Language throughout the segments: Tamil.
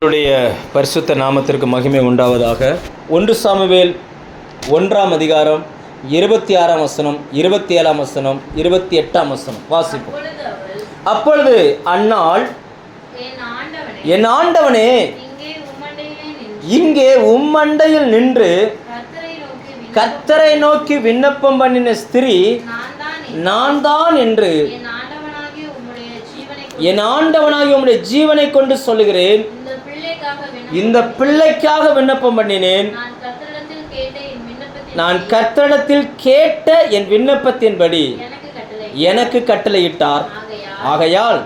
அவருடைய பரிசுத்த நாமத்திற்கு மகிமை உண்டாவதாக. 1 சாமுவேல் 1ஆம் அதிகாரம் 26ஆம் வசனம், 27ஆம் வசனம், 28ஆம் வசனம் வாசிப்போம். அப்பொழுது அன்னாள், என் ஆண்டவனே, இங்கே உம்மண்டையில் நின்று கர்த்தரை நோக்கி விண்ணப்பம் பண்ணின ஸ்திரீ நான் தான் என்று என் ஆண்டவனாகிய உம்முடைய ஜீவனை கொண்டு சொல்லுகிறேன். இந்த பிள்ளைக்காக விண்ணப்பம் பண்ணினேன். நான் கர்த்தரிடத்தில் கேட்ட என் விண்ணப்பத்தின்படி எனக்கு கட்டளையிட்டார். ஆகையால்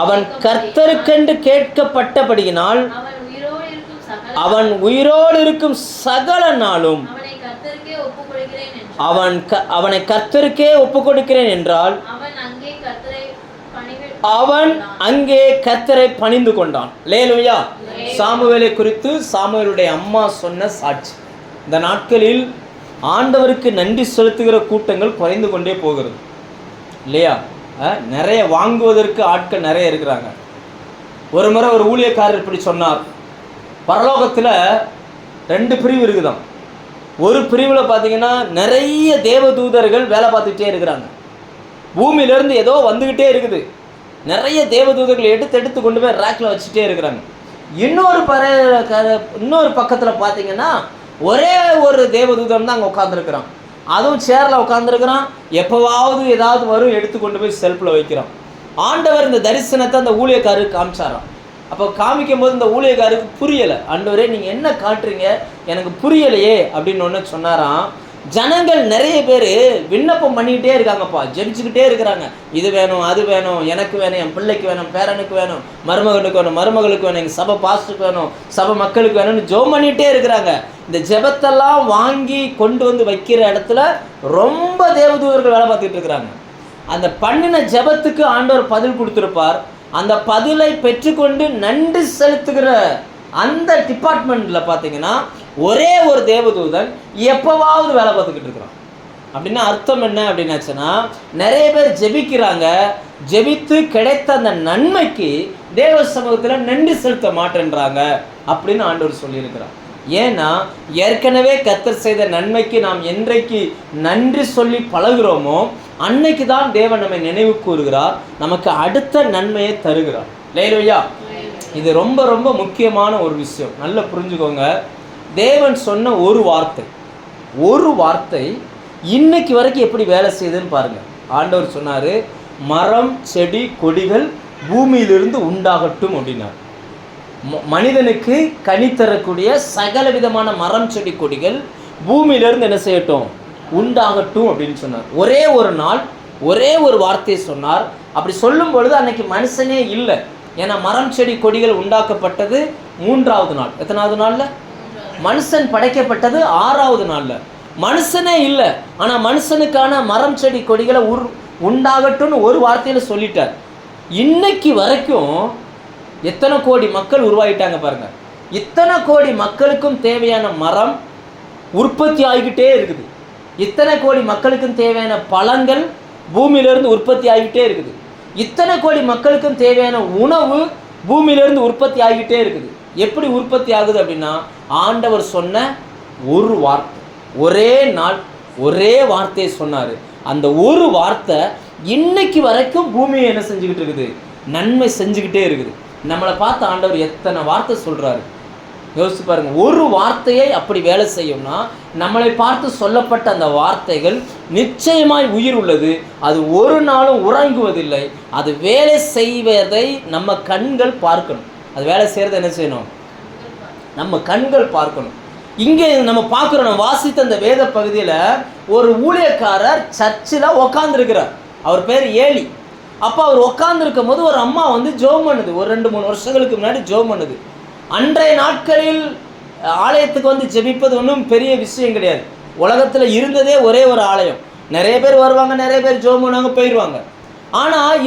அவன் கர்த்தருக்கென்று கேட்கப்பட்டபடியினால் அவன் உயிரோடு இருக்கும் சகல நாளும் அவனை கர்த்தருக்கே ஒப்புக் கொடுக்கிறேன் என்றால் அவன் அங்கே கர்த்தரை பணிந்து கொண்டான். அல்லேலூயா. சாமுவேலை குறித்து சாமுவேலுடைய அம்மா சொன்ன சாட்சி. இந்த நாட்களில் ஆண்டவருக்கு நன்றி செலுத்துகிற கூட்டங்கள் குறைந்து கொண்டே போகிறது இல்லையா? நிறைய வாங்குவதற்கு ஆட்கள் நிறைய இருக்கிறாங்க. ஒரு முறை ஒரு ஊழியக்காரர் இப்படி சொன்னார், பரலோகத்தில் 2 பிரிவு இருக்குதான். ஒரு பிரிவில் பார்த்தீங்கன்னா நிறைய தேவதூதர்கள் வேலை பார்த்துக்கிட்டே இருக்கிறாங்க. பூமியிலேருந்து ஏதோ வந்துக்கிட்டே இருக்குது. நிறைய தேவதூதர்கள் எடுத்து கொண்டு போய் ரேக்கில் வச்சுட்டே இருக்கிறாங்க. இன்னொரு பக்கத்தில் பார்த்தீங்கன்னா ஒரே ஒரு தேவதூதன் தான் அங்கே உட்காந்துருக்கிறான். அதுவும் சேரில் உட்காந்துருக்கிறான். எப்போவாவது ஏதாவது வரும், எடுத்து கொண்டு போய் செல்ஃபில் வைக்கிறான். ஆண்டவர் இந்த தரிசனத்தை அந்த ஊழியக்காரருக்கு காமிச்சாராம். அப்போ காமிக்கும் போது இந்த ஊழியக்காருக்கு புரியலை. ஆண்டவரே, நீங்கள் என்ன காட்டுறீங்க, எனக்கு புரியலையே அப்படின்னு ஒன்று சொன்னாராம். ஜனங்கள் நிறைய பேர் விண்ணப்பம் பண்ணிக்கிட்டே இருக்காங்கப்பா, ஜெபிச்சுக்கிட்டே இருக்கிறாங்க. இது வேணும், அது வேணும், எனக்கு வேணும், என் பிள்ளைக்கு வேணும், பேரனுக்கு வேணும், மருமகனுக்கு வேணும், மருமகளுக்கு வேணும், எங்கள் சபை பாஸ்டருக்கு வேணும், சபை மக்களுக்கு வேணும்னு ஜெபம் பண்ணிகிட்டே இருக்கிறாங்க. இந்த ஜெபத்தெல்லாம் வாங்கி கொண்டு வந்து வைக்கிற இடத்துல ரொம்ப தேவதூதர்கள் வேலை பார்த்துட்டு இருக்கிறாங்க. அந்த பண்ணின ஜெபத்துக்கு ஆண்டவர் பதில் கொடுத்துருப்பார். அந்த பதிலை பெற்றுக்கொண்டு நன்றி செலுத்துகிற அந்த டிபார்ட்மெண்ட்டில் பார்த்தீங்கன்னா ஒரே ஒரு தேவதூதன் எப்போவாவது வேலை பார்த்துக்கிட்டு இருக்கிறான். அப்படின்னா அர்த்தம் என்ன அப்படின்னாச்சுன்னா, நிறைய பேர் ஜெபிக்கிறாங்க, ஜெபித்து கிடைத்த அந்த நன்மைக்கு தேவ சமூகத்தில் நன்றி செலுத்த மாட்டேன்றாங்க அப்படின்னு ஆண்டவர் சொல்லியிருக்கிறார். ஏன்னா ஏற்கனவே கர்த்தர் செய்த நன்மைக்கு நாம் என்றைக்கு நன்றி சொல்லி பழகிறோமோ அன்னைக்கு தான் தேவன் நம்மை நினைவு கூறுகிறார், நமக்கு அடுத்த நன்மையை தருகிறார். அல்லேலூயா. இது ரொம்ப ரொம்ப முக்கியமான ஒரு விஷயம். நல்லா புரிஞ்சுக்கோங்க. தேவன் சொன்ன ஒரு வார்த்தை இன்னைக்கு வரைக்கும் எப்படி வேலை செய்யுதுன்னு பாருங்கள். ஆண்டவர் சொன்னார், மரம் செடி கொடிகள் பூமியிலிருந்து உண்டாகட்டும் அப்படின்னார். மனிதனுக்கு கனி தரக்கூடிய சகல விதமான மரம் செடி கொடிகள் பூமியிலிருந்து என்ன செய்யட்டும், உண்டாகட்டும் அப்படின்னு சொன்னார். ஒரே ஒரு நாள் ஒரே ஒரு வார்த்தையை சொன்னார். அப்படி சொல்லும் பொழுது அன்னைக்கு மனுஷனே இல்லை. ஏன்னா மரம் செடி கொடிகள் உண்டாக்கப்பட்டது 3ஆவது நாள். எத்தனாவது நாளில்? மனுஷன் படைக்கப்பட்டது 6ஆவது நாளில். மனுஷனே இல்லை, ஆனால் மனுஷனுக்கான மரம் செடி கொடிகளை உண்டாகட்டும்னு ஒரு வார்த்தையில் சொல்லிட்டார். இன்னைக்கு வரைக்கும் எத்தனை கோடி மக்கள் உருவாகிட்டாங்க பாருங்க. இத்தனை கோடி மக்களுக்கும் தேவையான மரம் உற்பத்தி ஆகிக்கிட்டே இருக்குது. இத்தனை கோடி மக்களுக்கும் தேவையான பழங்கள் பூமியிலிருந்து உற்பத்தி ஆகிக்கிட்டே இருக்குது. இத்தனை கோடி மக்களுக்கும் தேவையான உணவு பூமியிலிருந்து உற்பத்தி ஆகிக்கிட்டே இருக்குது. எப்படி உற்பத்தி ஆகுது அப்படின்னா, ஆண்டவர் சொன்ன ஒரு வார்த்தை, ஒரே நாள் ஒரே வார்த்தையை சொன்னார். அந்த ஒரு வார்த்தை இன்னைக்கு வரைக்கும் பூமியை என்ன செஞ்சுக்கிட்டு இருக்குது, நன்மை செஞ்சுக்கிட்டே இருக்குது. நம்மளை பார்த்து ஆண்டவர் எத்தனை வார்த்தை சொல்கிறாரு யோசிச்சு பாருங்க. ஒரு வார்த்தையை அப்படி வேலை செய்யும்னா, நம்மளை பார்த்து சொல்லப்பட்ட அந்த வார்த்தைகள் நிச்சயமாய் உயிர் உள்ளது. அது ஒரு நாளும் உறங்குவதில்லை. அது வேலை செய்வதை நம்ம கண்கள் பார்க்கணும். அது வேலை செய்கிறத என்ன செய்யணும், நம்ம கண்கள் பார்க்கணும். இங்கே நம்ம பார்க்குறோம், நம்ம வாசித்த அந்த வேத பகுதியில் ஒரு ஊழியக்காரர் சர்ச்சில் உக்காந்துருக்கிறார். அவர் பேர் ஏலி. அப்போ அவர் உக்காந்துருக்கும் போது ஒரு அம்மா வந்து ஜெபம் பண்ணுது. ஒரு 2-3 வருஷங்களுக்கு முன்னாடி ஜெபம் பண்ணுது. அன்றைய நாட்களில் ஆலயத்துக்கு வந்து ஜெபிப்பது ஒன்றும் பெரிய விஷயம் கிடையாது. உலகத்தில் இருந்ததே ஒரே ஒரு ஆலயம். நிறைய பேர் வருவாங்க, நிறைய பேர் ஜெபம் பண்ணுவாங்க, போயிடுவாங்க. ஆனால்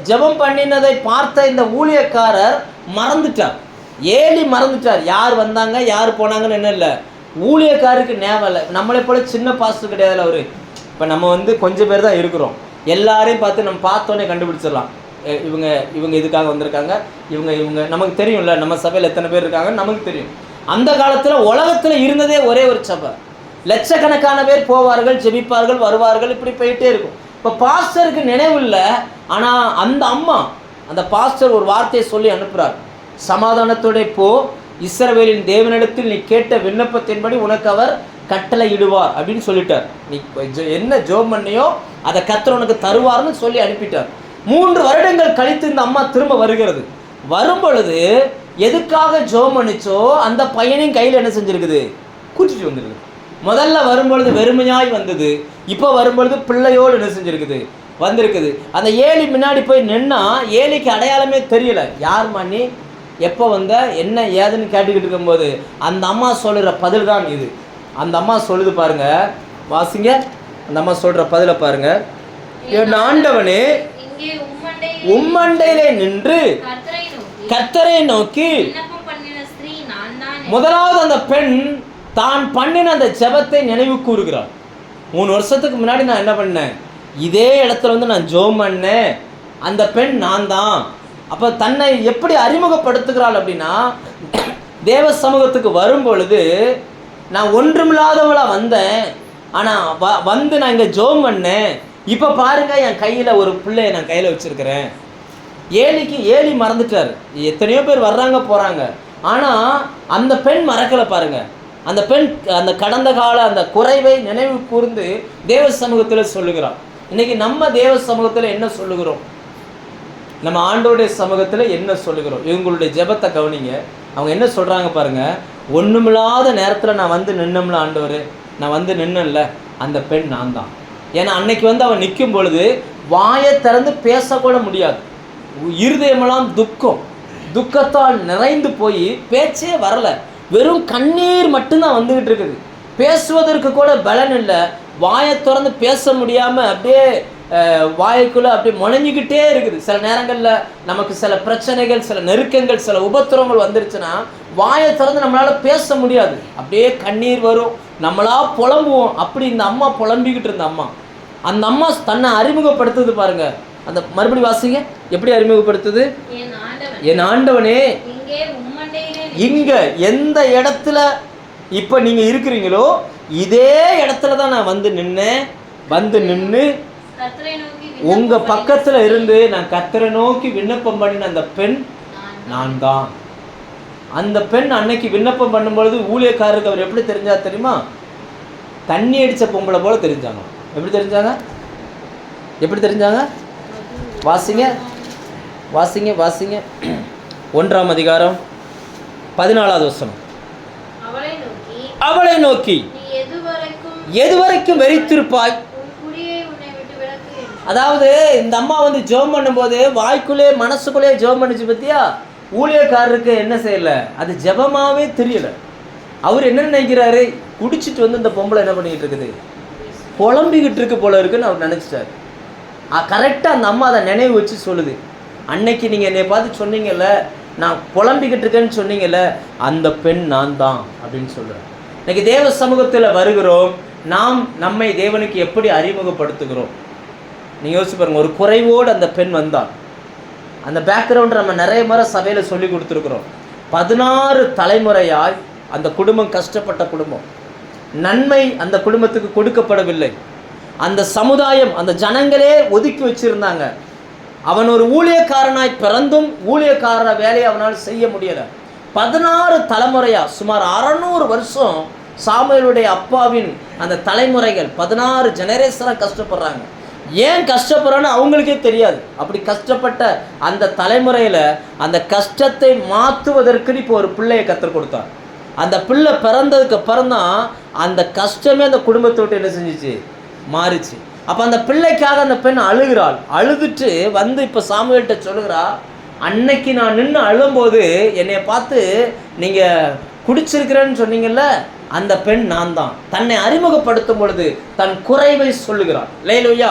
ஜெபம் பண்ணினதை பார்த்த இந்த ஊழியக்காரர் மறந்துட்டார். ஏலி மறந்துட்டார். யார் வந்தாங்க யார் போனாங்கன்னு என்ன இல்லை, ஊழியக்காரருக்கு ஞாபகம் இல்லை. நம்மளை போல சின்ன பாஸ்டர் கிடையாதுல்ல அவர். இப்போ நம்ம வந்து கொஞ்சம் பேர் தான் இருக்கிறோம். எல்லாரையும் பார்த்து நம்ம பார்த்தோன்னே கண்டுபிடிச்சிடலாம். இவங்க இவங்க இதுக்காக வந்திருக்காங்க, இவங்க இவங்க நமக்கு தெரியும்ல, நம்ம சபையில் எத்தனை பேர் இருக்காங்கன்னு நமக்கு தெரியும். அந்த காலத்தில் உலகத்தில் இருந்ததே ஒரே ஒரு சபை, லட்சக்கணக்கான பேர் போவார்கள், ஜெபிப்பார்கள், வருவார்கள், இப்படி போயிட்டே இருக்கும். இப்போ பாஸ்டருக்கு நினைவு இல்லை, ஆனால் அந்த அம்மா அந்த பாஸ்டர் ஒரு வார்த்தையை சொல்லி அனுப்புகிறார், சமாதானத்தோட போ, இஸ்ரவேலின் தேவனிடத்தில் நீ கேட்ட விண்ணப்பத்தின்படி உனக்கு அவர் கட்டளை இடுவார் அப்படின்னு சொல்லிட்டார். நீ என்ன ஜோம் பண்ணியோ அதை கர்த்தர் உனக்கு தருவார்னு சொல்லி அனுப்பிட்டார். 3 வருடங்கள் கழித்து இந்த அம்மா திரும்ப வருகிறது. வரும் பொழுது எதுக்காக ஜோம் பண்ணிச்சோ அந்த பையனையும் கையில் என்ன செஞ்சிருக்குது, கூட்டிட்டு வந்துருக்குது. முதல்ல வரும்பொழுது வெறுமையாய் வந்தது, இப்போ வரும்பொழுது பிள்ளையோடு என்ன செஞ்சிருக்குது, வந்திருக்குது. அந்த ஏலி முன்னாடி போய் நின்னா ஏலிக்கு அடையாளமே தெரியல, யார் மணி எப்போ வந்த என்ன ஏதுன்னு கேட்டுக்கிட்டு இருக்கும்போது அந்த அம்மா சொல்கிற பதில் தான் இது. அந்த அம்மா சொல்லுது பாருங்க, வாசிங்க, அந்த அம்மா சொல்கிற பதிலை பாருங்க. என் ஆண்டவனே உம்மண்டையிலே நின்று கர்த்தரை நோக்கி, முதலாவது அந்த பெண் தான் பண்ணின அந்த ஜெபத்தை நினைவு கூறுகிறார். 3 வருஷத்துக்கு முன்னாடி நான் என்ன பண்ணேன், இதே இடத்துல வந்து நான் ஜெபம் பண்ணேன், அந்த பெண் நான் தான். அப்போ தன்னை எப்படி அறிமுகப்படுத்துகிறாள் அப்படின்னா, தேவ சமூகத்துக்கு வரும் பொழுது நான் ஒன்றுமில்லாதவளாக வந்தேன், ஆனால் வந்து நான் இங்கே ஜெபம் பண்ணேன், இப்போ பாருங்கள் என் கையில் ஒரு பிள்ளையை நான் கையில் வச்சுருக்கிறேன். ஏலி மறந்துட்டார், எத்தனையோ பேர் வர்றாங்க போகிறாங்க, ஆனால் அந்த பெண் மறக்கலை பாருங்கள். அந்த பெண் அந்த கடந்த கால அந்த குறைவை நினைவு கூர்ந்து தேவ சமூகத்தில் சொல்லுகிறான். இன்றைக்கி நம்ம தேவ சமூகத்தில் என்ன சொல்லுகிறோம், நம்ம ஆண்டோடைய சமூகத்தில் என்ன சொல்லுகிறோம்? இவங்களுடைய ஜெபத்தை கவனிங்க. அவங்க என்ன சொல்கிறாங்க பாருங்கள், ஒன்றுமில்லாத நேரத்தில் நான் வந்து நின்னம்ல ஆண்டவர், நான் வந்து நின்னல, அந்த பெண் நான் தான். ஏன்னா அன்னைக்கு வந்து அவன் நிற்கும் பொழுது வாயை திறந்து பேசக்கூட முடியாது, இருதயமெல்லாம் துக்கத்தால் நிறைந்து போய் பேச்சே வரலை, வெறும் கண்ணீர் மட்டும்தான் வந்துக்கிட்டு இருக்குது, பேசுவதற்கு கூட பலன் இல்லை, வாயை திறந்து பேச முடியாமல் அப்படியே வாய்க்குள்ளே அப்படி முனைஞ்சிக்கிட்டே இருக்குது. சில நேரங்களில் நமக்கு சில பிரச்சனைகள், சில நெருக்கங்கள், சில உபத்திரங்கள் வந்துருச்சுன்னா வாயை திறந்து நம்மளால் பேச முடியாது, அப்படியே கண்ணீர் வரும், நம்மளா புலம்புவோம். அப்படி இந்த அம்மா புலம்பிக்கிட்டு இருந்த அம்மா, அந்த அம்மா தன்னை அறிமுகப்படுத்துது பாருங்க. அந்த மறுபடி வாசிங்க, எப்படி அறிமுகப்படுத்துது, என் ஆண்டவனே இங்க எந்த இடத்துல இப்போ நீங்கள் இருக்கிறீங்களோ இதே இடத்துல தான் நான் வந்து நின்னேன், வந்து நின்று உங்கள் பக்கத்தில் இருந்து நான் கர்த்தரை நோக்கி விண்ணப்பம் பண்ணின அந்த பெண் நான் தான். அந்த பெண் அன்னைக்கு விண்ணப்பம் பண்ணும்பொழுது ஊழியக்காரருக்கு அவர் எப்படி தெரிஞ்சா தெரியுமா, தண்ணி அடித்த பொம்பளை போல தெரிஞ்சாங்க. எப்படி தெரிஞ்சாங்க, எப்படி தெரிஞ்சாங்க? வாசிங்க வாசிங்க வாசிங்க 1ஆம் அதிகாரம் 14வது வசனம். அவளை நோக்கி எதுவரைக்கும் வெறித்திருப்பாய். அதாவது இந்த அம்மா வந்து ஜெபம் பண்ணும்போது வாய்க்குள்ளே மனசுக்குள்ளே ஜெபம் பண்ணிச்சு பத்தியா, ஊழியக்காரருக்கு என்ன செய்யலை, அது ஜெபமாவே தெரியல. அவர் என்ன நினைக்கிறாரு, குடிச்சிட்டு வந்து இந்த பொம்பளை என்ன பண்ணிக்கிட்டு இருக்குது, புலம்பிக்கிட்டு இருக்கு போல இருக்குன்னு அவர் நினச்சிட்டார். கரெக்டாக அந்த அம்மா அதை நினைவு வச்சு சொல்லுது, அன்னைக்கு நீங்கள் என்னை பார்த்து சொன்னீங்கல்ல, நான் புலம்பிக்கிட்டு இருக்கேன்னு சொன்னீங்கல்ல, அந்த பெண் நான் தான் அப்படின்னு சொல்கிறேன். இன்னைக்கு தேவ சமூகத்தில் வருகிறோம், நாம் நம்மை தேவனுக்கு எப்படி அறிமுகப்படுத்துகிறோம்? நீங்கள் யோசிச்சு பாருங்கள். ஒரு குறைவோடு அந்த பெண் வந்தாள். அந்த பேக்ரவுண்ட் நம்ம நிறைய முறை சபையில் சொல்லி கொடுத்துருக்குறோம். 16 தலைமுறையாய் அந்த குடும்பம் கஷ்டப்பட்ட குடும்பம், நன்மை அந்த குடும்பத்துக்கு கொடுக்கப்படவில்லை, அந்த சமுதாயம் அந்த ஜனங்களே ஒதுக்கி வச்சுருந்தாங்க. அவன் ஒரு ஊழியக்காரனாய் பிறந்தும் ஊழியக்கார வேலையை அவனால் செய்ய முடியலை. 16 தலைமுறையா சுமார் 600 வருஷம் சாமுவேலுடைய அப்பாவின் அந்த தலைமுறைகள் 16 ஜெனரேஷனாக கஷ்டப்படுறாங்க. ஏன் கஷ்டப்படுறான்னு அவங்களுக்கே தெரியாது. அப்படி கஷ்டப்பட்ட அந்த தலைமுறையில் அந்த கஷ்டத்தை மாற்றுவதற்கு இப்போ ஒரு பிள்ளையை கற்றுக் கொடுத்தார். அந்த பிள்ளை பிறந்ததுக்கு அப்புறம் தான் அந்த கஷ்டமே அந்த குடும்பத்தை விட்டு என்ன செஞ்சிச்சு, மாறிச்சு. அப்போ அந்த பிள்ளைக்காக அந்த பெண் அழுகிறாள். அழுதுட்டு வந்து இப்போ சாமுவேல்கிட்ட சொல்லுகிறா, அன்னைக்கு நான் நின்று அழும்போது என்னை பார்த்து நீங்கள் குடிச்சிருக்கிறேன்னு சொன்னீங்கல்ல, அந்த பெண் நான் தான். தன்னை அறிமுகப்படுத்தும் பொழுது தன் குறைவை சொல்லுகிறாள். லேலூயா.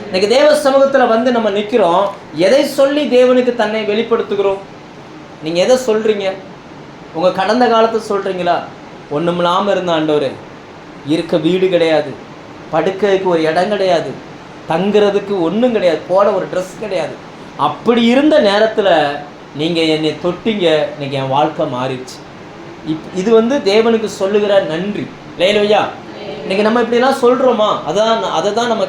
இன்னைக்கு தேவ சமூகத்தில் வந்து நம்ம நிற்கிறோம், எதை சொல்லி தேவனுக்கு தன்னை வெளிப்படுத்துகிறோம்? நீங்கள் எதை சொல்கிறீங்க? உங்கள் கடந்த காலத்தை சொல்கிறீங்களா? ஒன்றுமில்லாமல் இருந்த ஆண்டவரே, இருக்க வீடு கிடையாது, படுக்கிறதுக்கு ஒரு இடம் கிடையாது, தங்குறதுக்கு ஒன்றும் கிடையாது, போட ஒரு ட்ரெஸ் கிடையாது, அப்படி இருந்த நேரத்தில் நீங்கள் என்னை தொட்டிங்க, இன்னைக்கு என் வாழ்க்கை மாறிடுச்சு. இது வந்து தேவனுக்கு சொல்லுகிற நன்றி. லேலுயா. இன்னைக்கு நம்ம இப்படிலாம் சொல்கிறோமா? அதை தான் நம்ம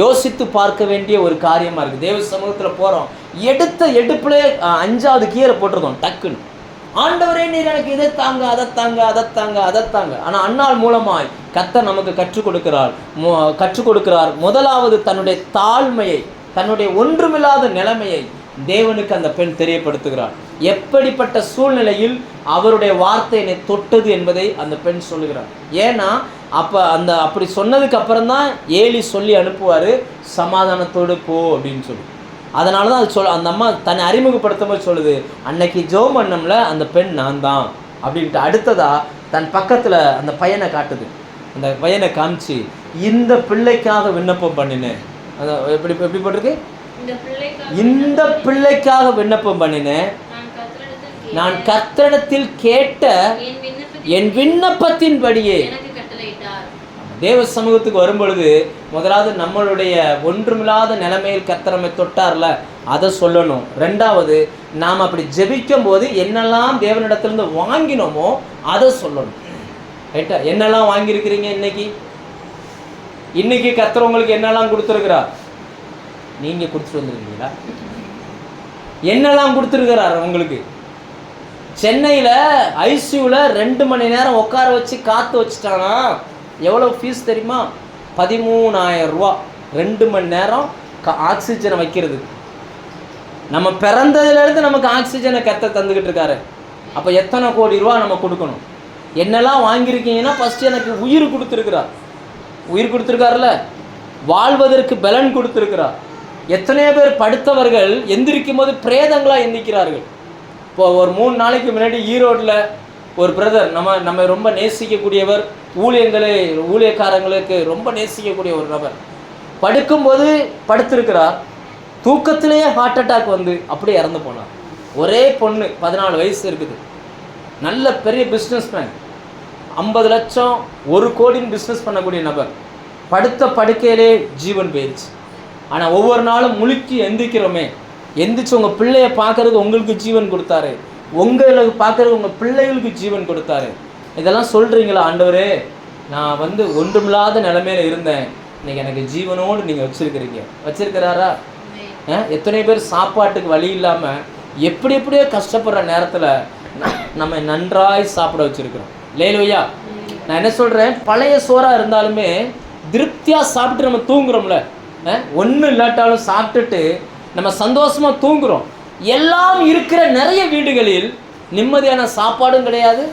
யோசித்து பார்க்க வேண்டிய ஒரு காரியமாக இருக்குது. தேவ சமூகத்தில் போகிறோம், எடுத்த எடுப்புலே 5வது கீரை போட்டிருக்கோம் டக்குன்னு. ஆண்டவரே நீர் எனக்கு இதை தாங்க, அதை தாங்க, அதை தாங்க, அதை தாங்க. ஆனால் அன்னாள் மூலமாய் கர்த்தர் நமக்கு கற்றுக் கொடுக்கிறார். முதலாவது தன்னுடைய தாழ்மையை, தன்னுடைய ஒன்றுமில்லாத நிலைமையை தேவனுக்கு அந்த பெண் தெரியப்படுத்துகிறார். எப்படிப்பட்ட சூழ்நிலையில் அவருடைய வார்த்தை என்னை தொட்டது என்பதை அந்த பெண் சொல்லுகிறார். ஏன்னா அப்படி சொன்னதுக்கு அப்புறம் தான் ஏலி சொல்லி அனுப்புவார், சமாதானத்தோடு போ அப்படின்னு சொல்லி. அதனால தான் அது அந்த அம்மா தன்னை அறிமுகப்படுத்தும் போது சொல்லுது, அன்னைக்கு ஜெபம் பண்ணோம்ல அந்த பெண் நான் தான் அப்படின்ட்டு. அடுத்ததாக தன் பக்கத்தில் அந்த பையனை காட்டுது. அந்த பையனை காமிச்சு, இந்த பிள்ளைக்காக விண்ணப்பம் பண்ணினேன். எப்படி போட்டிருக்கு? இந்த பிள்ளைக்காக விண்ணப்பம் பண்ணினேன், நான் கர்த்தரிடத்தில் கேட்ட என் விண்ணப்பத்தின்படியே. தேவ சமூகத்துக்கு வரும்பொழுது முதலாவது நம்மளுடைய ஒன்றுமில்லாத நிலைமையில் கர்த்தர் நம்மை தொட்டார்ல, அதை சொல்லணும். ரெண்டாவது, நாம் அப்படி ஜெபிக்கும் போது என்னெல்லாம் தேவனிடத்திலிருந்து வாங்கினோமோ அதை சொல்லணும். ரைட்டா? என்னெல்லாம் வாங்கியிருக்கிறீங்க இன்னைக்கு கர்த்தர் உங்களுக்கு என்னெல்லாம் கொடுத்துருக்கிறார்? நீங்கள் கொடுத்துட்டு வந்துருக்கீங்களா? என்னெல்லாம் கொடுத்துருக்கிறார் உங்களுக்கு? சென்னையில் ஐசியூவில் 2 மணி நேரம் உட்கார வச்சு காற்று வச்சுட்டானா எவ்வளோ ஃபீஸ் தெரியுமா? 13,000 ரூபா 2 மணி நேரம் ஆக்சிஜனை வைக்கிறது. நம்ம பிறந்ததுலேருந்து நமக்கு ஆக்சிஜனை கர்த்தர் தந்துக்கிட்டு இருக்காரு. அப்போ எத்தனை கோடி ரூபா நம்ம கொடுக்கணும்? என்னெல்லாம் வாங்கியிருக்கீங்கன்னா, ஃபஸ்ட்டு எனக்கு உயிர் கொடுத்துருக்காருல்ல, வாழ்வதற்கு பலன் கொடுத்துருக்கிறார். எத்தனையோ பேர் படுத்தவர்கள் எந்திரிக்கும் போது பிரேதங்களாக எந்திரிக்கிறார்கள். இப்போ ஒரு 3 நாளைக்கு முன்னாடி ஈரோட்டில் ஒரு பிரதர், நம்ம ரொம்ப நேசிக்கக்கூடியவர், ஊழியக்காரங்களுக்கு ரொம்ப நேசிக்கக்கூடிய ஒரு நபர், படுக்கும்போது படுத்திருக்கிறார். தூக்கத்திலேயே ஹார்ட் அட்டாக் வந்து அப்படியே இறந்து போனார். ஒரே பொண்ணு, 14 வயசு இருக்குது, நல்ல பெரிய பிஸ்னஸ்மேன், 50 லட்சம் 1 கோடின்னு பிஸ்னஸ் பண்ணக்கூடிய நபர். படுத்த படுக்கையிலே ஜீவன் போயிடுச்சு. ஆனால் ஒவ்வொரு நாளும் முழுக்கி எந்திரிக்கிறோமே, எந்திரிச்சு உங்கள் பிள்ளைய பார்க்கறதுக்கு உங்களுக்கு ஜீவன் கொடுத்தாரு, உங்களுக்கு பார்க்கறதுக்கு உங்கள் பிள்ளைகளுக்கு ஜீவன் கொடுத்தாரு. இதெல்லாம் சொல்கிறீங்களா? ஆண்டவரே, நான் வந்து ஒன்றுமில்லாத நிலைமையில இருந்தேன், இன்னைக்கு எனக்கு ஜீவனோடு நீங்கள் வச்சிருக்கிறாரா? எத்தனை பேர் சாப்பாட்டுக்கு வழி இல்லாமல் எப்படியோ கஷ்டப்படுற நேரத்தில் நம்ம நன்றாய் சாப்பிட வச்சுருக்கிறோம். லேலுயா. நான் என்ன சொல்கிறேன், பழைய சோறாக இருந்தாலுமே திருப்தியாக சாப்பிட்டு நம்ம தூங்குறோம்ல, ஒன்றும் இல்லாட்டாலும் சாப்பிட்டுட்டு நம்ம சந்தோஷமாக தூங்குகிறோம். எல்லாம் இருக்கிற நிறைய வீடுகளில் நிம்மதியான சாப்பாடும் கிடையாது,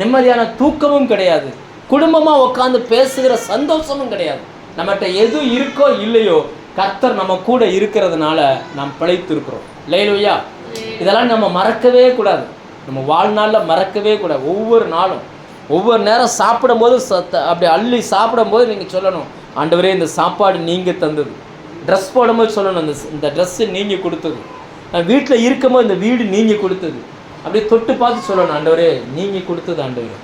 நிம்மதியான தூக்கமும் கிடையாது, குடும்பமாக உட்காந்து பேசுகிற சந்தோஷமும் கிடையாது. நம்மகிட்ட எது இருக்கோ இல்லையோ, கர்த்தர் நம்ம கூட இருக்கிறதுனால நாம் பிழைத்திருக்கிறோம். லேலுயா. இதெல்லாம் நம்ம மறக்கவே கூடாது, நம்ம வாழ்நாளில் மறக்கவே கூடாது. ஒவ்வொரு நாளும் ஒவ்வொரு நேரம் சாப்பிடும்போது அப்படி அள்ளி சாப்பிடும்போது நீங்கள் சொல்லணும், ஆண்டவரே இந்த சாப்பாடு நீங்கள் தந்தது. ட்ரெஸ் போடும்போது சொல்லணும், இந்த ட்ரெஸ்ஸு நீங்கள் கொடுத்தது. வீட்டில் இருக்கும்போது இந்த வீடு நீங்கள் கொடுத்தது. அப்படியே தொட்டு பார்த்து சொல்லணும், ஆண்டவரே நீங்கள் கொடுத்தது ஆண்டவரே.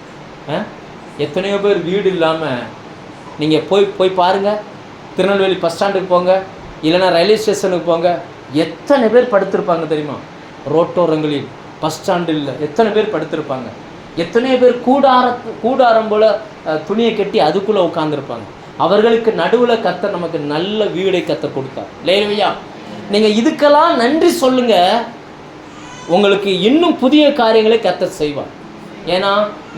எத்தனையோ பேர் வீடு இல்லாமல், நீங்கள் போய் பாருங்கள், திருநெல்வேலி பஸ் ஸ்டாண்டுக்கு போங்க, இல்லைனா ரயில்வே ஸ்டேஷனுக்கு போங்க, எத்தனை பேர் படுத்திருப்பாங்க தெரியுமா? ரோட்டோரங்களில், பஸ் ஸ்டாண்டில் எத்தனை பேர் படுத்திருப்பாங்க. எத்தனையோ பேர் கூடாரம் போல் துணியை கட்டி அதுக்குள்ளே உட்காந்துருப்பாங்க. அவர்களுக்கு நடுவில் கர்த்தர் நமக்கு நல்ல வீடை கர்த்தர் கொடுத்தார். லேலுயா. நீங்கள் இதுக்கெல்லாம் நன்றி சொல்லுங்க, உங்களுக்கு இன்னும் புதிய காரியங்களை கர்த்தர் செய்வார். ஏன்னா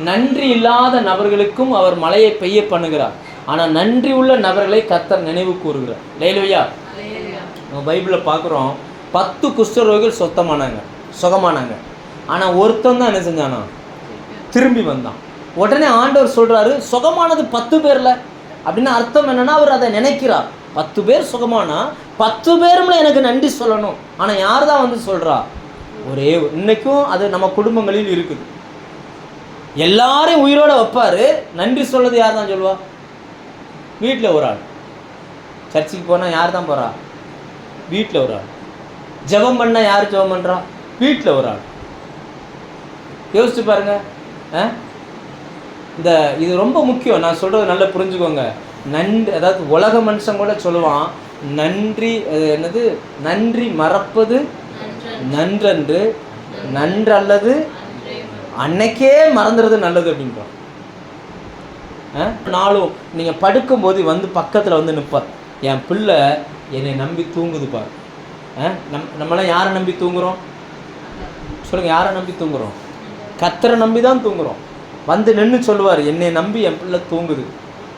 நன்றி இல்லாத நபர்களுக்கும் அவர் மழையை பெய்ய பண்ணுகிறார், ஆனால் நன்றி உள்ள நபர்களை கர்த்தர் நினைவு கூறுகிறார். லேலுயா. நம்ம பைபிளில் பார்க்குறோம், 10 குஷ்டரோகிகள் சுகமானாங்க. ஆனால் ஒருத்தன் தான் என்ன செஞ்சானா? திரும்பி வந்தான். உடனே ஆண்டவர் சொல்கிறாரு, சுகமானது 10 பேரில். அப்படின்னு அர்த்தம் என்னன்னா, அவர் அதை நினைக்கிறார். 10 பேர் சுகமானா 10 பேரும்ல எனக்கு நன்றி சொல்லணும். ஆனால் யார் தான் வந்து சொல்கிறா? ஒரே. இன்னைக்கும் அது நம்ம குடும்பங்களில் இருக்குது. எல்லாரையும் உயிரோட வைப்பார், நன்றி சொல்றது யார் தான் சொல்லுவா? வீட்டில் ஒரு ஆள். சர்ச்சுக்கு போனால் யார் தான் போகிறா? வீட்டில் ஒரு ஆள். ஜெபம் பண்ணால் யார் ஜெபம் பண்ணுறா? வீட்டில் ஒரு ஆள். யோசிச்சு பாருங்க. இது ரொம்ப முக்கியம். நான் சொல்கிறது நல்லா புரிஞ்சுக்கோங்க. அதாவது உலக மனுஷன் கூட சொல்லுவான், நன்றி என்னது, நன்றி மறப்பது நன்றன்று, நன்றல்லது அன்னைக்கே மறந்துறது நல்லது அப்படின்றோம். நாளும் நீங்கள் படுக்கும்போது வந்து பக்கத்தில் வந்து நிற்பார், என் பிள்ளை என்னை நம்பி தூங்குது பார். நம்மளாம் யாரை நம்பி தூங்குகிறோம் சொல்லுங்கள்? யாரை நம்பி தூங்குகிறோம்? கர்த்தரை நம்பி தான் தூங்குகிறோம். வந்து நின்று சொல்லுவார், என்னை நம்பி என் பிள்ளை தூங்குது,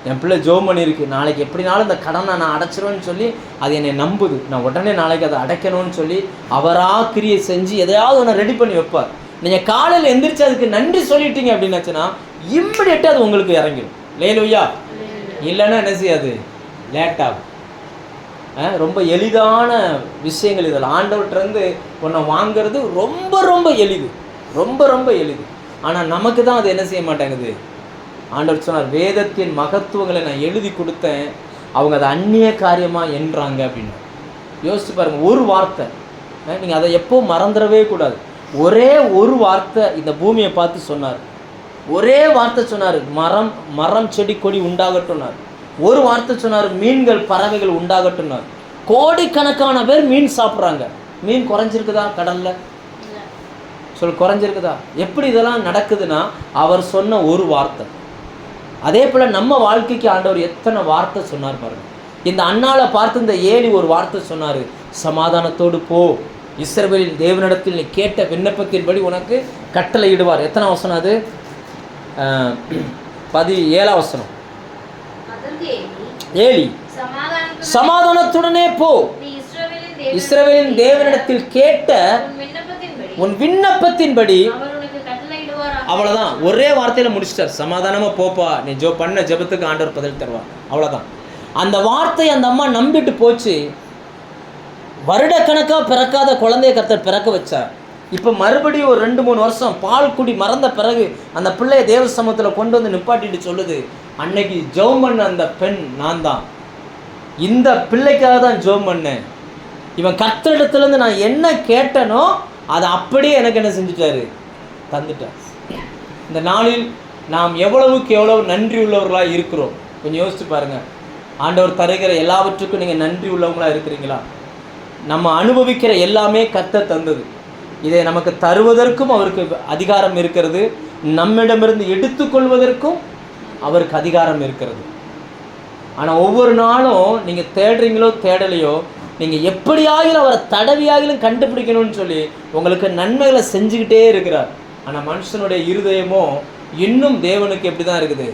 என் பிள்ளை ஜோம் பண்ணியிருக்கு, நாளைக்கு எப்படினாலும் இந்த கடனை நான் அடைச்சிருவேன்னு சொல்லி அது என்னை நம்புது, நான் உடனே நாளைக்கு அதை அடைக்கணும்னு சொல்லி அவராக கிரியை செஞ்சு எதையாவது ஒன்று ரெடி பண்ணி வைப்பார். நீங்கள் காலையில் எந்திரிச்சு அதுக்கு நன்றி சொல்லிட்டீங்க அப்படின்னாச்சுன்னா இம்மிடியட்டாக அது உங்களுக்கு இறங்கிடும். லேலுயா. இல்லைன்னா என்ன செய்யாது, லேட்டாகும். ரொம்ப எளிதான விஷயங்கள் இதில். ஆண்டவர்கிட்டருந்து ஒன்றை வாங்கிறது ரொம்ப ரொம்ப எளிது, ரொம்ப ரொம்ப எளிது. ஆனால் நமக்கு தான் அது என்ன செய்ய மாட்டேங்குது. ஆண்டவர் சொன்னார், வேதத்தின் மகத்துவங்களை நான் எழுதி கொடுத்தேன், அவங்க அதை அந்நிய காரியமாக என்றாங்க அப்படின்னு. யோசிச்சு பாருங்கள். ஒரு வார்த்தை, நீங்கள் அதை எப்போ மறந்துடவே கூடாது. ஒரே ஒரு வார்த்தை இந்த பூமியை பார்த்து சொன்னார். ஒரே வார்த்தை சொன்னார், மரம் மரம் செடி கொடி உண்டாகட்டும்னார். ஒரு வார்த்தை சொன்னார், மீன்கள் பறவைகள் உண்டாகட்டும்னார். கோடிக்கணக்கான பேர் மீன் சாப்பிட்றாங்க. மீன் குறைஞ்சிருக்குதா கடலில்? குறைஞ்சிருக்குதா? எப்படி இதெல்லாம் நடக்குதுன்னா அவர் சொன்ன ஒரு வார்த்தை. அதே போல் நம்ம வாழ்க்கைக்கு ஆண்டவர் எத்தனை வார்த்தை சொன்னார் பாருங்க. இந்த அண்ணாளை பார்த்து இந்த ஏலி ஒரு வார்த்தை சொன்னார், சமாதானத்தோடு போ, இஸ்ரவேலின் தேவனிடத்தில் நீ கேட்ட விண்ணப்பத்தின்படி உனக்கு கட்டளை இடுவார். எத்தனை வசனம் அது? 17 வசனம். ஏலி, சமாதானத்துடனே போ, இஸ்ரவேலின் தேவனிடத்தில் கேட்ட உன் விண்ணப்பத்தின்படி. அவ்வளோதான், ஒரே வார்த்தையில் முடிச்சிட்டார். சமாதானமாக போப்பா, நீ பண்ண ஜெபத்துக்கு ஆண்டவர் பதில் தருவார். அவ்வளோதான். அந்த வார்த்தை அந்த அம்மா நம்பிட்டு போச்சு. வருடக்கணக்காக பிறக்காத குழந்தைய கர்த்தர் பிறக்க வச்சார். இப்போ மறுபடியும் ஒரு 2-3 வருஷம் பால் குடி மறந்த பிறகு அந்த பிள்ளைய தேவ சமூகத்தில் கொண்டு வந்து நிப்பாட்டிட்டு சொல்லுது, அன்னைக்கு ஜெபம் பண்ண அந்த பெண் நான் தான், இந்த பிள்ளைக்காக தான் ஜெபம் பண்ணேன், இவன் கர்த்தரிடத்துலேருந்து நான் என்ன கேட்டனோ அதை அப்படியே எனக்கு என்ன செஞ்சுட்டாரு, தந்துட்டார். இந்த நாளில் நாம் எவ்வளவுக்கு எவ்வளவு நன்றி உள்ளவர்களாக இருக்கிறோம் கொஞ்சம் யோசிச்சு பாருங்கள். ஆண்டவர் தருகிற எல்லாவற்றுக்கும் நீங்கள் நன்றி உள்ளவங்களாக இருக்கிறீங்களா? நம்ம அனுபவிக்கிற எல்லாமே கர்த்தர் தந்தது. இதை நமக்கு தருவதற்கும் அவருக்கு அதிகாரம் இருக்கிறது, நம்மிடமிருந்து எடுத்துக்கொள்வதற்கும் அவருக்கு அதிகாரம் இருக்கிறது. ஆனால் ஒவ்வொரு நாளும் நீங்கள் தேடுறீங்களோ தேடலையோ, நீங்கள் எப்படியாகிலும் அவரை தடவியாகிலும் கண்டுபிடிக்கணும்னு சொல்லி உங்களுக்கு நன்மைகளை செஞ்சுக்கிட்டே இருக்கிறார். ஆனால் மனுஷனுடைய இருதயமோ இன்னும் தேவனுக்கு எப்படி தான் இருக்குது,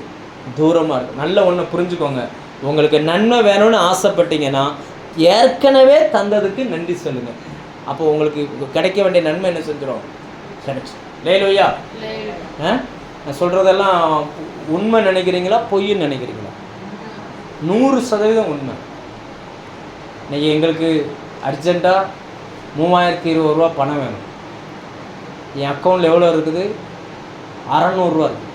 தூரமாக இருக்குது. நல்ல ஒன்று புரிஞ்சுக்கோங்க, உங்களுக்கு நன்மை வேணும்னு ஆசைப்பட்டீங்கன்னா ஏற்கனவே தந்ததுக்கு நன்றி சொல்லுங்கள். அப்போ உங்களுக்கு கிடைக்க வேண்டிய நன்மை என்ன செஞ்சிடும், கிடைச்சி. லேலோயா. நான் சொல்கிறதெல்லாம் உண்மை நினைக்கிறீங்களா பொய்ன்னு நினைக்கிறீங்களா? 100% உண்மை. இன்றைக்கி எங்களுக்கு அர்ஜெண்ட்டாக 3020 ரூபா பணம் வேணும். என் அக்கௌண்ட்டில் எவ்வளோ இருக்குது, 600 ரூபா இருக்குது.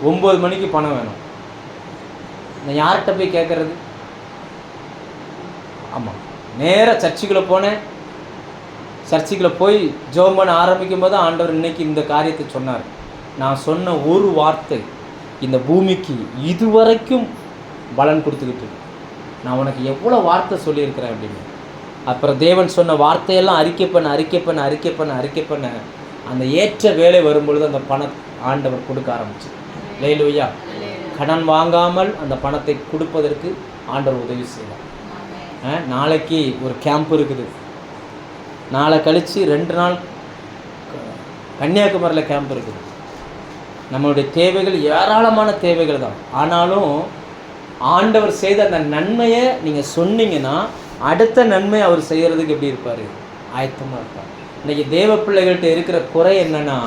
9 மணிக்கு பணம் வேணும். நான் யார்கிட்ட போய் கேட்குறது? ஆமாம், நேராக சர்ச்சுக்குள்ளே போனேன். சர்ச்சுக்குள்ளே போய் ஜெபம் பண்ண ஆரம்பிக்கும் போது ஆண்டவர் இன்னைக்கு இந்த காரியத்தை சொன்னார். நான் சொன்ன ஒரு வார்த்தை இந்த பூமிக்கு இதுவரைக்கும் பலன் கொடுத்துக்கிட்டு, நான் உனக்கு எவ்வளோ வார்த்தை சொல்லியிருக்கிறேன் அப்படின்னு. அப்புறம் தேவன் சொன்ன வார்த்தையெல்லாம் அறிக்கை பண்ண அந்த ஏற்ற வேலை வரும்பொழுது அந்த பணம் ஆண்டவர் கொடுக்க ஆரம்பிச்சு. லேலூயா. கடன் வாங்காமல் அந்த பணத்தை கொடுப்பதற்கு ஆண்டவர் உதவி செய்வார். நாளைக்கு ஒரு கேம்ப் இருக்குது, நாளை கழித்து 2 நாள் கன்னியாகுமரியில் கேம்ப் இருக்குது. நம்மளுடைய தேவைகள் ஏராளமான தேவைகள் தான். ஆனாலும் ஆண்டவர் செய்த அந்த நன்மையை நீங்கள் சொன்னீங்கன்னா அடுத்த நன்மை அவர் செய்கிறதுக்கு எப்படி இருப்பார், ஆயத்தமாக இருப்பார். இன்றைக்கி தேவ பிள்ளைகள்கிட்ட இருக்கிற குறை என்னென்னா,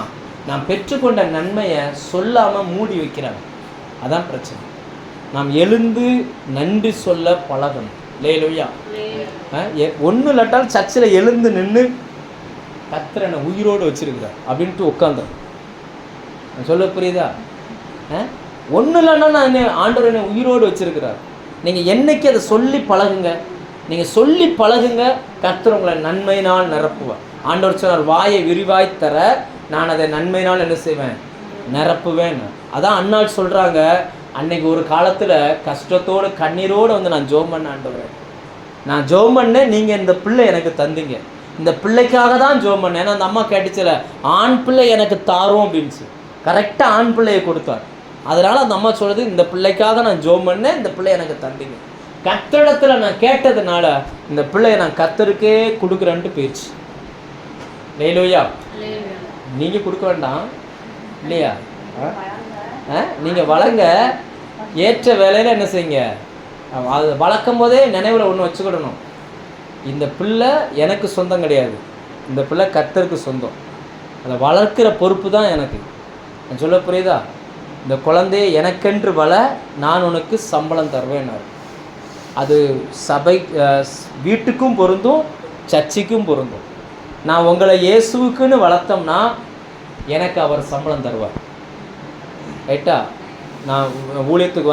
நாம் பெற்றுக்கொண்ட நன்மையை சொல்லாமல் மூடி வைக்கிறாங்க. அதான் பிரச்சனை. நாம் எழுந்து நன்றி சொல்ல பழகணும். லேலூயா. ஒன்றும் இல்லாட்டாலும் சர்ச்சில் எழுந்து நின்று கர்த்தர் என்னை உயிரோடு வச்சிருக்கிறார் அப்படின்ட்டு உட்காந்துரும். சொல்ல புரியுதா? ஒன்றும் இல்லைன்னா நான் ஆண்டவர் என்னை உயிரோடு வச்சிருக்கிறார். நீங்கள் என்னைக்கு அதை சொல்லி பழகுங்க, நீங்கள் சொல்லி பழகுங்க, கர்த்தர் உங்களை நன்மையினால் நிரப்புவார். ஆண்டவர் சொன்னார், வாயை விரிவாய் தர நான் அதை நன்மையினால் என்ன செய்வேன், நிரப்புவேன். அதான் அன்னாள் சொல்கிறாங்க, அன்னைக்கு ஒரு காலத்தில் கஷ்டத்தோடு கண்ணீரோடு வந்து நான் ஜெபம் பண்ண ஆண்டவரே, நான் ஜெபம் பண்ணேன், நீங்கள் இந்த பிள்ளை எனக்கு தந்தீங்க, இந்த பிள்ளைக்காக தான் ஜெபம் பண்ணேன். ஏன்னா அந்த அம்மா கேட்டுச்சுல, ஆண் பிள்ளை எனக்கு தாரும் அப்படின்ச்சு. கரெக்டாக ஆண் பிள்ளையை கொடுத்தார். அதனால் அந்த அம்மா சொல்லுது, இந்த பிள்ளைக்காக நான் ஜெபம் பண்ணேன், இந்த பிள்ளையை எனக்கு தந்தீங்க. கர்த்தரிடத்தில் நான் கேட்டதுனால இந்த பிள்ளையை நான் கர்த்தருக்கே கொடுக்குறேன்ட்டு போயிடுச்சு. லேலூயா. நீங்கள் கொடுக்க வேண்டாம் இல்லையா? நீங்கள் வளங்க, ஏற்ற வேலையில் என்ன செய்யுங்க, அது வளர்க்கும் போதே நினைவில் ஒன்று வச்சுக்கிடணும். இந்த பிள்ளை எனக்கு சொந்தம் கிடையாது, இந்த பிள்ளை கர்த்தருக்கு சொந்தம். அதை வளர்க்குற பொறுப்பு தான் எனக்கு. நான் சொல்ல புரியுதா? இந்த குழந்தைய எனக்கென்று வள, நான் உனக்கு சம்பளம் தருவேன்னாரு. அது சபை வீட்டுக்கும் பொருந்தும், சர்ச்சுக்கும் பொருந்தும். நான் உங்களை இயேசுக்குன்னு வளர்த்தோம்னா எனக்கு அவர் சம்பளம் தருவார். ரைட்டா? நான் ஊழியத்துக்கு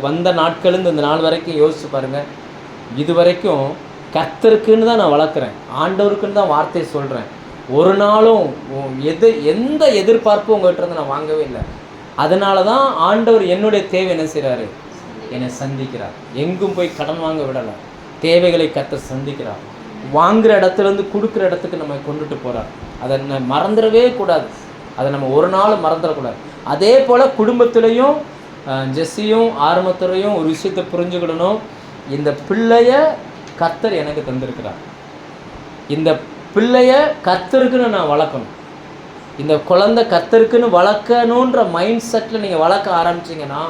வந்த நாட்கள்லேருந்து இந்த நாள் வரைக்கும் யோசிச்சு பாருங்கள். இது வரைக்கும் கர்த்தருக்குன்னு தான் நான் வளர்க்குறேன், ஆண்டவருக்குன்னு தான் வார்த்தையை சொல்கிறேன். ஒரு நாளும் எந்த எதிர்பார்ப்பும் உங்கள்கிட்ட இருந்து நான் வாங்கவே இல்லை. அதனால தான் ஆண்டவர் என்னுடைய தேவை என்ன செய்கிறாரு, என்னை சந்திக்கிறார். எங்கும் போய் கடன் வாங்க விடலை, தேவைகளை கர்த்தர் சந்திக்கிறார். வாங்குகிற இடத்துலேருந்து கொடுக்குற இடத்துக்கு நம்ம கொண்டுட்டு போகிறார். அதை மறந்துடவே கூடாது, அதை நம்ம ஒரு நாள் மறந்துடக்கூடாது. அதே போல் குடும்பத்துலேயும் ஜெஸ்ஸியும் ஆரம்பத்துலையும் ஒரு விஷயத்தை புரிஞ்சுக்கிடணும். இந்த பிள்ளைய கர்த்தர் எனக்கு தந்திருக்கிறார், இந்த பிள்ளைய கர்த்தருக்குன்னு நான் வளர்க்கணும். இந்த குழந்தை கர்த்தருக்குன்னு வளர்க்கணுன்ற மைண்ட் செட்டில் நீங்கள் வளர்க்க ஆரம்பிச்சிங்கன்னா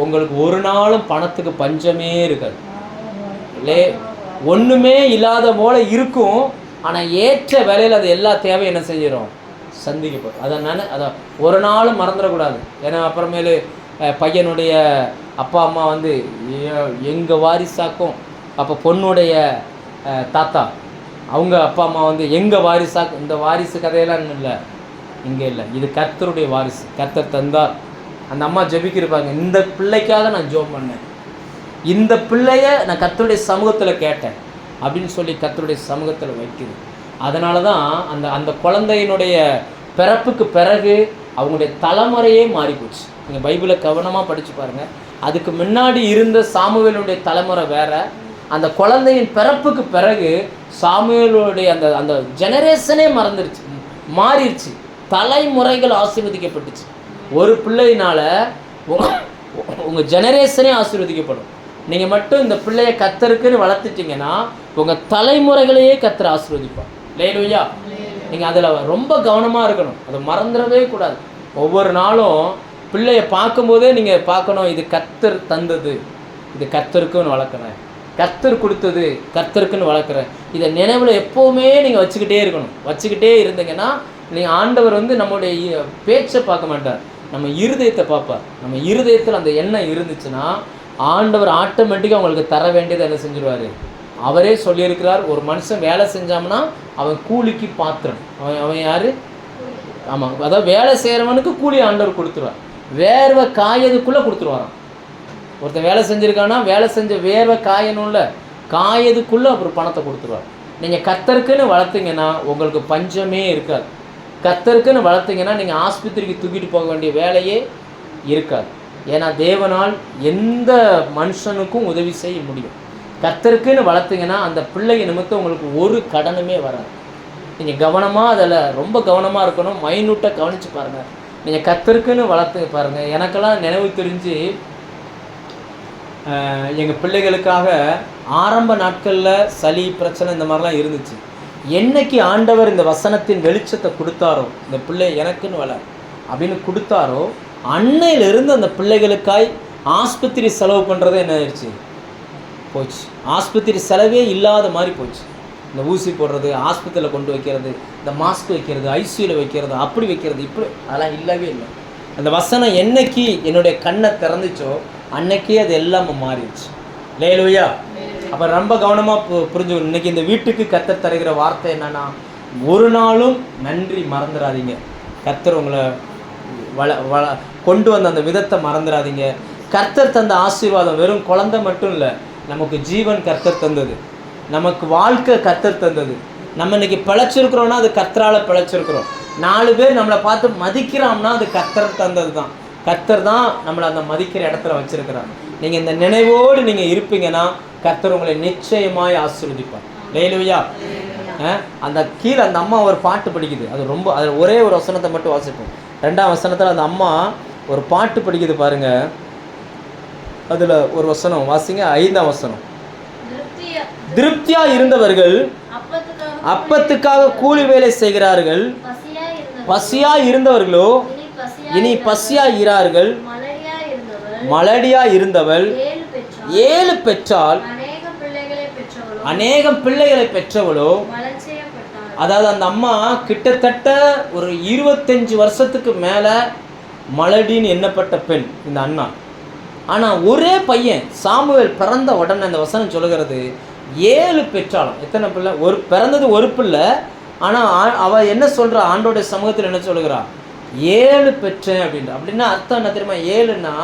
உங்களுக்கு ஒரு நாளும் பணத்துக்கு பஞ்சமே இருக்காது. இல்லை, ஒன்றுமே இல்லாத போல இருக்கும், ஆனால் ஏற்ற வேலையில் அது எல்லா தேவையும் என்ன செஞ்சிடும், சந்திக்கப்படும். அதை ஒரு நாளும் மறந்துடக்கூடாது. ஏன்னா அப்புறமேலு பையனுடைய அப்பா அம்மா வந்து எங்கள் வாரிசாக்கும், அப்போ பொண்ணுடைய தாத்தா அவங்க அப்பா அம்மா வந்து எங்கள் வாரிசாக்கும். இந்த வாரிசு கதையெல்லாம் இல்லை, இங்கே இல்லை. இது கர்த்தருடைய வாரிசு, கர்த்தர் தந்தார். அந்த அம்மா ஜெபிக்கிருப்பாங்க, இந்த பிள்ளைக்காக நான் ஜெபம் பண்ணேன், இந்த பிள்ளைய நான் கர்த்தருடைய சமூகத்தில் கேட்டேன் அப்படின்னு சொல்லி கர்த்தருடைய சமூகத்தில் வைக்குது. அதனால தான் அந்த குழந்தையினுடைய பிறப்புக்கு பிறகு அவங்களுடைய தலைமுறையே மாறிப்போச்சு. நீங்கள் பைபிளை கவனமாக படித்து பாருங்கள். அதுக்கு முன்னாடி இருந்த சாமுவேலுடைய தலைமுறை வேறு, அந்த குழந்தையின் பிறப்புக்கு பிறகு சாமுவேலுடைய அந்த ஜெனரேஷனே மாறிடுச்சு. தலைமுறைகள் ஆசீர்வதிக்கப்பட்டுச்சு. ஒரு பிள்ளையினால் உங்கள் ஜெனரேஷனே ஆசீர்வதிக்கப்படும். நீங்கள் மட்டும் இந்த பிள்ளையை கர்த்தருக்குன்னு வளர்த்துட்டிங்கன்னா உங்கள் தலைமுறைகளையே கர்த்தர் ஆசீர்வதிப்பார். லேலூயா. நீங்கள் அதில் ரொம்ப கவனமாக இருக்கணும், அதை மறந்துடவே கூடாது. ஒவ்வொரு நாளும் பிள்ளையை பார்க்கும்போதே நீங்கள் பார்க்கணும், இது கர்த்தர் தந்தது, இது கர்த்தருக்குன்னு வளர்க்குறேன், கர்த்தர் கொடுத்தது கர்த்தருக்குன்னு வளர்க்குறேன். இதை நினைவில் எப்போவுமே நீங்கள் வச்சுக்கிட்டே இருந்தீங்கன்னா நீங்கள் ஆண்டவர் வந்து நம்முடைய பேச்சை பார்க்க மாட்டார், நம்ம இருதயத்தை பார்ப்பார். நம்ம இருதயத்தில் அந்த எண்ணம் இருந்துச்சுன்னா ஆண்டவர் ஆட்டோமேட்டிக்காக அவங்களுக்கு தர வேண்டியதை என்ன செஞ்சிருவார். அவரே சொல்லியிருக்கிறார், ஒரு மனுஷன் வேலை செஞ்சான்னா அவன் கூலிக்கு பாத்திரன். அவன் யார்? ஆமாம், அதாவது வேலை செய்கிறவனுக்கு கூலி ஆண்டவர் கொடுத்துருவார். வேர்வை காயதுக்குள்ளே கொடுத்துருவாராம். ஒருத்தன் வேலை செஞ்சுருக்கான்னா வேலை செஞ்ச வேர்வை காயணும்ல, காயதுக்குள்ளே அப்புறம் பணத்தை கொடுத்துருவார். நீங்கள் கர்த்தருக்குன்னு வளர்த்தீங்கன்னா உங்களுக்கு பஞ்சமே இருக்காது. கர்த்தருக்குன்னு வளர்த்தீங்கன்னா நீங்கள் ஆஸ்பத்திரிக்கு தூக்கிட்டு போக வேண்டிய வேலையே இருக்காது. ஏன்னா தேவனால் எந்த மனுஷனுக்கும் உதவி செய்ய முடியும். கர்த்தருக்குன்னு வளர்த்தீங்கன்னா அந்த பிள்ளைய நிமித்தம் உங்களுக்கு ஒரு கடனுமே வராது. நீங்கள் கவனமாக அதில் ரொம்ப கவனமாக இருக்கணும், மைனூட்டாக கவனித்து பாருங்கள். நீங்கள் கர்த்தருக்குன்னு வளர்த்து பாருங்கள். எனக்கெல்லாம் நினைவு தெரிஞ்சு எங்கள் பிள்ளைகளுக்காக ஆரம்ப நாட்களில் சளி பிரச்சனை இந்த மாதிரிலாம் இருந்துச்சு. என்னைக்கு ஆண்டவர் இந்த வசனத்தின் வெளிச்சத்தை கொடுத்தாரோ, இந்த பிள்ளை எனக்குன்னு வள அப்படின்னு கொடுத்தாரோ, அன்னையிலிருந்து அந்த பிள்ளைகளுக்காய் ஆஸ்பத்திரி செலவு பண்ணுறதே என்ன ஆயிடுச்சு, போச்சு. ஆஸ்பத்திரி செலவே இல்லாத மாதிரி போச்சு. இந்த ஊசி போடுறது, ஆஸ்பத்திரியில் கொண்டு வைக்கிறது, இந்த மாஸ்க் வைக்கிறது, ஐசியூவில் வைக்கிறது, அப்படி வைக்கிறது, இப்படி அதெல்லாம் இல்லவே இல்லை. அந்த வசனம் என்னைக்கு என்னுடைய கண்ணை திறந்துச்சோ அன்னைக்கே அது எல்லாமே மாறிடுச்சு. லேலூயா. அப்போ ரொம்ப கவனமாக புரிஞ்சுக்கணும். இன்றைக்கி இந்த வீட்டுக்கு கர்த்தர் தருகிற வார்த்தை என்னென்னா, ஒரு நாளும் நன்றி மறந்துடாதீங்க. கர்த்தர் உங்களை கொண்டு வந்த அந்த விதத்தை மறந்துடாதீங்க. கர்த்தர் தந்த ஆசீர்வாதம் வெறும் குழந்தை மட்டும் இல்லை, நமக்கு ஜீவன் கர்த்தர் தந்தது, நமக்கு வாழ்க்கை கர்த்தர் தந்தது. நம்ம இன்றைக்கி பிழைச்சிருக்கிறோன்னா அது கர்த்தரால் பிழைச்சிருக்கிறோம். 4 பேர் நம்மளை பார்த்து மதிக்கிறோம்னா அது கர்த்தர் தந்தது தான். கர்த்தர் தான் நம்மளை அந்த மதிக்கிற இடத்துல வச்சிருக்கிறார். நீங்கள் இந்த நினைவோடு நீங்கள் இருப்பீங்கன்னா கர்த்தர் உங்களை நிச்சயமாய் ஆசீர்வதிப்பார். ஹல்லேலூயா. அந்த கீழே அந்த அம்மா ஒரு பாட்டு படிக்குது. அது ரொம்ப, அதில் ஒரே ஒரு வசனத்தை மட்டும் வாசிப்போம். 2ஆம் வசனத்தில் அந்த அம்மா ஒரு பாட்டு படிக்குது பாருங்க. அதில் ஒரு வசனம் வாசிங்க. 5ஆம் வசனம். திருப்தியா இருந்தவர்கள் அப்பத்துக்காக கூலி வேலை செய்கிறார்கள், பசியா இருந்தவர்களோ இனி பசியா இரார்கள். மலடியா இருந்தவள் 7 பெற்றாள், அநேகம் பிள்ளைகளை பெற்றவளோ. அதாவது அந்த அம்மா கிட்டத்தட்ட ஒரு 25 வருஷத்துக்கு மேலே மலடின்னு எண்ணப்பட்ட பெண் இந்த அண்ணா. ஆனால் ஒரே பையன் சாமுவேல் பிறந்த உடனே அந்த வசனம் சொல்லுகிறது 7 பெற்றாலும். எத்தனை பிள்ளை? பிறந்தது ஒரு பிள்ளை. ஆனால் அவள் என்ன சொல்கிறா? ஆண்டோடைய சமூகத்தில் என்ன சொல்லுகிறா? 7 பெற்றேன் அப்படின்ற. அப்படின்னா அர்த்தம் என்ன தெரியுமா? 7ன்னா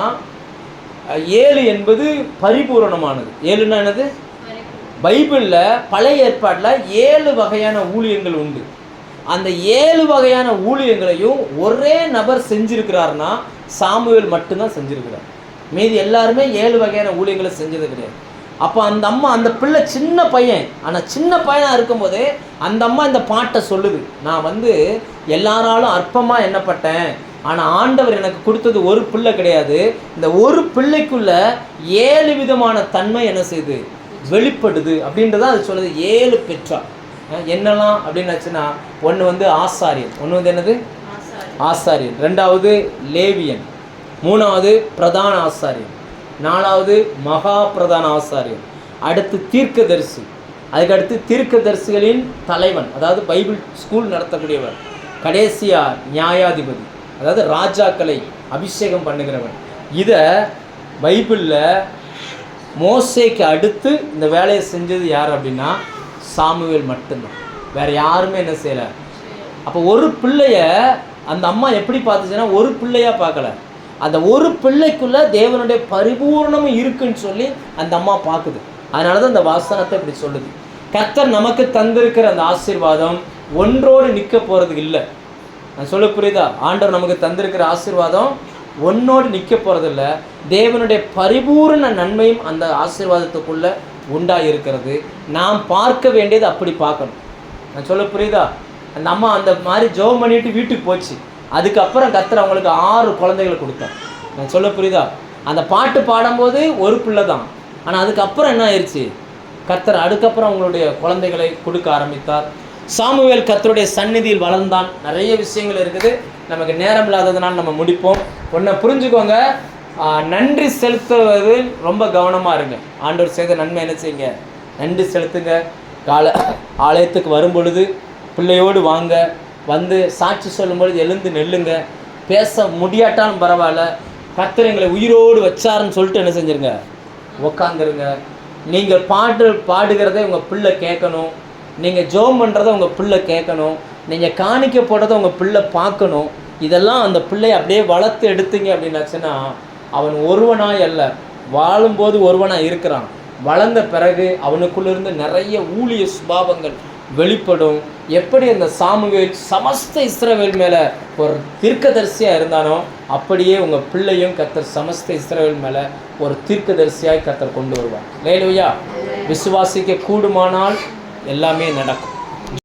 7 என்பது பரிபூரணமானது. 7ன்னா என்னது? பைபிளில் பழைய ஏற்பாட்டில் 7 வகையான ஊழியங்கள் உண்டு. அந்த 7 வகையான ஊழியங்களையும் ஒரே நபர் செஞ்சிருக்கிறார்னா சாமுவேல் மட்டும்தான் செஞ்சிருக்கிறார். மீதி எல்லாருமே 7 வகையான ஊழியங்களை செஞ்சது கிடையாது. அப்போ அந்த அம்மா, அந்த பிள்ளை சின்ன பையன், ஆனால் சின்ன பையனாக இருக்கும்போதே அந்த அம்மா இந்த பாட்டை சொல்லுது. நான் எல்லாராலும் அற்பமாக எண்ணப்பட்டேன், ஆனால் ஆண்டவர் எனக்கு கொடுத்தது ஒரு பிள்ளை கிடையாது. இந்த ஒரு பிள்ளைக்குள்ள 7 விதமான தன்மை என்ன செய்யுது? வெளிப்படுது அப்படின்றத அது சொல்லுது. 7 பெற்றா என்னெல்லாம் அப்படின்னாச்சுன்னா, ஒன்று ஆசாரியன், ஒன்று என்னது? ஆசாரியன். 2வது லேவியன், 3வது பிரதான ஆசாரியன், 4வது மகா பிரதான ஆசாரியன், அடுத்து தீர்க்கதரிசி, அதுக்கடுத்து தீர்க்கதரிசிகளின் தலைவன், அதாவது பைபிள் ஸ்கூல் நடத்தக்கூடியவர், கடைசியா நியாயாதிபதி, அதாவது ராஜாக்களை அபிஷேகம் பண்ணுகிறவன். இதை பைபிளில் மோசேக்கு அடுத்து இந்த வேலையை செஞ்சது யார் அப்படின்னா சாமுவேல் மட்டும்தான். வேறு யாருமே என்ன செய்யலை. அப்போ ஒரு பிள்ளைய அந்த அம்மா எப்படி பார்த்துச்சுன்னா, ஒரு பிள்ளையாக பார்க்கல, அந்த ஒரு பிள்ளைக்குள்ளே தேவனுடைய பரிபூர்ணமும் இருக்குன்னு சொல்லி அந்த அம்மா பார்க்குது. அதனால தான் அந்த வாசனத்தை இப்படி சொல்லுது. கர்த்தர் நமக்கு தந்திருக்கிற அந்த ஆசீர்வாதம் ஒன்றோடு நிற்க போகிறது இல்லை. நான் சொல்ல புரியுதா? ஆண்டவர் நமக்கு தந்திருக்கிற ஆசீர்வாதம் ஒன்னோடு நிற்க போகிறதில்ல. தேவனுடைய பரிபூர்ண நன்மையும் அந்த ஆசீர்வாதத்துக்குள்ளே உண்டாயிருக்கிறது. நாம் பார்க்க வேண்டியது அப்படி பார்க்கணும். நான் சொல்ல புரியுதா? அந்த அம்மா அந்த மாதிரி ஜெபம் பண்ணிட்டு வீட்டுக்கு போச்சு. அதுக்கப்புறம் கர்த்தர் அவங்களுக்கு 6 குழந்தைகளை கொடுத்தார். நான் சொல்ல புரியுதா? அந்த பாட்டு பாடும்போது ஒரு பிள்ளை தான், ஆனால் அதுக்கப்புறம் என்ன ஆயிடுச்சு? கர்த்தர் அதுக்கப்புறம் அவங்களுடைய குழந்தைகளை கொடுக்க ஆரம்பித்தார். சாமுவேல் கர்த்தருடைய சந்நிதியில் வளர்ந்தான். நிறைய விஷயங்கள் இருக்குது, நமக்கு நேரம் இல்லாததுனால நம்ம முடிப்போம். ஒன்றை புரிஞ்சுக்கோங்க, நன்றி செலுத்துவது ரொம்ப கவனமாக இருங்க. ஆண்டவர் செய்த நன்மை என்ன செய்யுங்க? நன்றி செலுத்துங்க. ஆலயத்துக்கு வரும் பொழுது பிள்ளையோடு வாங்க, சாட்சி சொல்லும் பொழுது எழுந்து நெல்லுங்க. பேச முடியாட்டாலும் பரவாயில்ல, கர்த்தர் எங்களை உயிரோடு வச்சாருன்னு சொல்லிட்டு என்ன செஞ்சுருங்க? உக்காந்துருங்க. நீங்கள் பாடுகிறதை உங்கள் பிள்ளை கேட்கணும், நீங்கள் ஜெபம் பண்ணுறதை உங்கள் பிள்ளை கேட்கணும், நீங்கள் காணிக்க போடுறதை உங்கள் பிள்ளை பார்க்கணும். இதெல்லாம் அந்த பிள்ளையை அப்படியே வளர்த்து எடுத்தீங்க அப்படின்னாச்சுன்னா, அவன் ஒருவனாய் அல்ல, வாழும்போது ஒருவனாக இருக்கிறான். வளர்ந்த பிறகு அவனுக்குள்ளிருந்து நிறைய ஊழிய சுபாவங்கள் வெளிப்படும். எப்படி அந்த சாமுவேல் சமஸ்த இஸ்ரவேல் மேலே ஒரு தீர்க்கதரிசியாக இருந்தானோ, அப்படியே உங்கள் பிள்ளையும் கர்த்தர் சமஸ்த இஸ்ரவேல் மேலே ஒரு தீர்க்கதரிசியாய் கர்த்தர் கொண்டு வருவார். அல்லேலூயா. விசுவாசிக்க கூடுமானால் எல்லாமே நடக்கும்.